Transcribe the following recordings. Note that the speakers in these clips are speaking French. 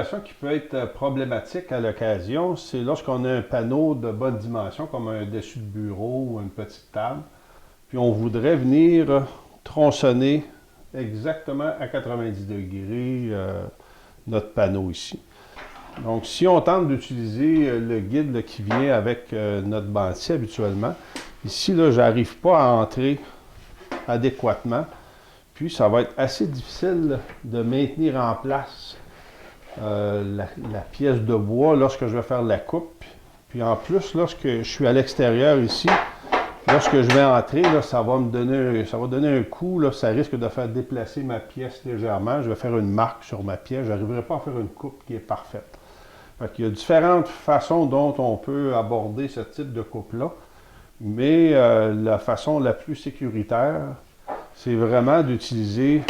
situation qui peut être problématique à l'occasion, c'est lorsqu'on a un panneau de bonne dimension, comme un dessus de bureau ou une petite table, puis on voudrait venir tronçonner exactement à 90 degrés notre panneau ici. Donc, si on tente d'utiliser le guide là, qui vient avec notre banditier habituellement, ici, je n'arrive pas à entrer adéquatement, puis ça va être assez difficile de maintenir en place la pièce de bois lorsque je vais faire la coupe. Puis en plus, lorsque je suis à l'extérieur ici, lorsque je vais entrer, là, ça va donner un coup, là, ça risque de faire déplacer ma pièce légèrement. Je vais faire une marque sur ma pièce. Je n'arriverai pas à faire une coupe qui est parfaite. Il y a différentes façons dont on peut aborder ce type de coupe-là, mais la façon la plus sécuritaire, c'est vraiment d'utiliser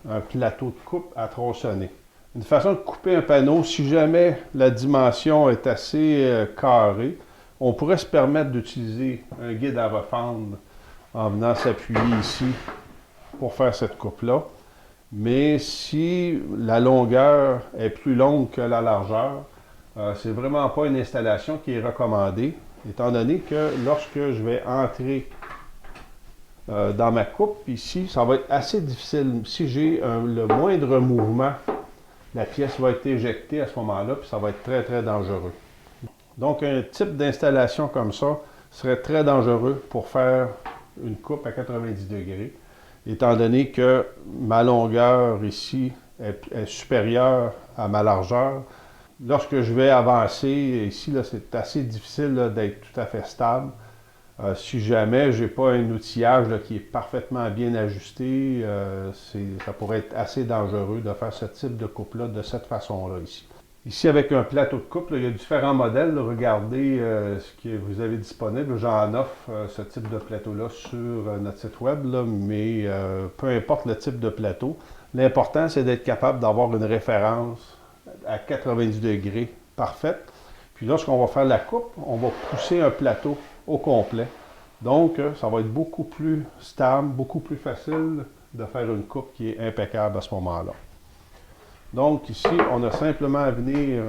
un plateau de coupe à tronçonner. Une façon de couper un panneau, si jamais la dimension est assez carrée, on pourrait se permettre d'utiliser un guide à refendre en venant s'appuyer ici pour faire cette coupe-là. Mais si la longueur est plus longue que la largeur, c'est vraiment pas une installation qui est recommandée, étant donné que lorsque je vais entrer dans ma coupe ici, ça va être assez difficile. Si j'ai le moindre mouvement, la pièce va être éjectée à ce moment-là, puis ça va être très, très dangereux. Donc, un type d'installation comme ça serait très dangereux pour faire une coupe à 90 degrés, étant donné que ma longueur ici est supérieure à ma largeur. Lorsque je vais avancer, ici, c'est assez difficile d'être tout à fait stable. Si jamais je n'ai pas un outillage qui est parfaitement bien ajusté, ça pourrait être assez dangereux de faire ce type de coupe-là de cette façon-là ici. Ici, avec un plateau de coupe, il y a différents modèles. Regardez ce que vous avez disponible. J'en offre ce type de plateau-là sur notre site web, mais peu importe le type de plateau, l'important, c'est d'être capable d'avoir une référence à 90 degrés parfaite. Puis lorsqu'on va faire la coupe, on va pousser un plateau au complet. Donc, ça va être beaucoup plus stable, beaucoup plus facile de faire une coupe qui est impeccable à ce moment-là. Donc, ici, on a simplement à venir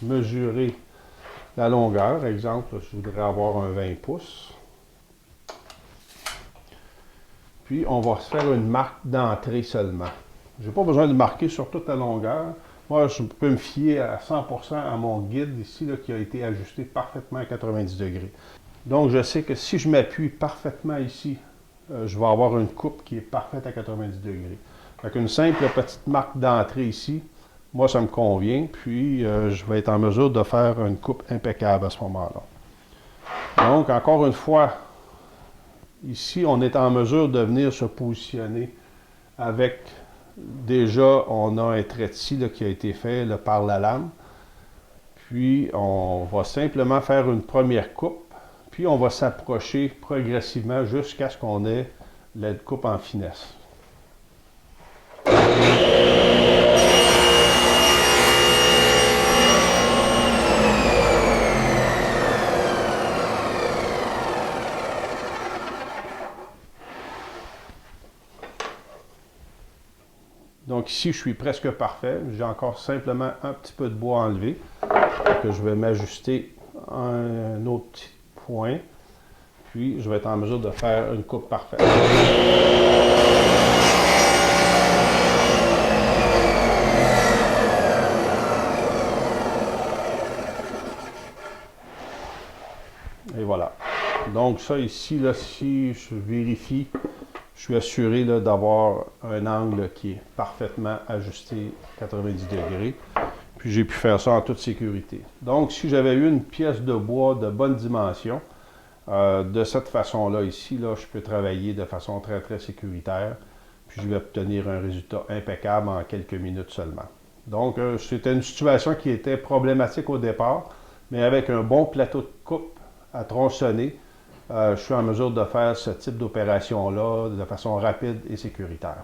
mesurer la longueur. Exemple, je voudrais avoir un 20 pouces. Puis, on va se faire une marque d'entrée seulement. Je n'ai pas besoin de marquer sur toute la longueur. Moi, je peux me fier à 100% à mon guide ici, qui a été ajusté parfaitement à 90 degrés. Donc, je sais que si je m'appuie parfaitement ici, je vais avoir une coupe qui est parfaite à 90 degrés. Avec une simple petite marque d'entrée ici, moi, ça me convient. Puis, je vais être en mesure de faire une coupe impeccable à ce moment-là. Donc, encore une fois, ici, on est en mesure de venir se positionner avec... Déjà, on a un trait ici qui a été fait par la lame. Puis, on va simplement faire une première coupe. Puis, on va s'approcher progressivement jusqu'à ce qu'on ait la coupe en finesse. Donc ici, je suis presque parfait. J'ai encore simplement un petit peu de bois enlevé. Que je vais m'ajuster à un autre point. Puis, je vais être en mesure de faire une coupe parfaite. Et voilà. Donc ça ici, là, si je vérifie, je suis assuré d'avoir un angle qui est parfaitement ajusté à 90 degrés. Puis j'ai pu faire ça en toute sécurité. Donc si j'avais eu une pièce de bois de bonne dimension, de cette façon-là ici, je peux travailler de façon très très sécuritaire. Puis je vais obtenir un résultat impeccable en quelques minutes seulement. Donc c'était une situation qui était problématique au départ, mais avec un bon plateau de coupe à tronçonner, je suis en mesure de faire ce type d'opération-là de façon rapide et sécuritaire.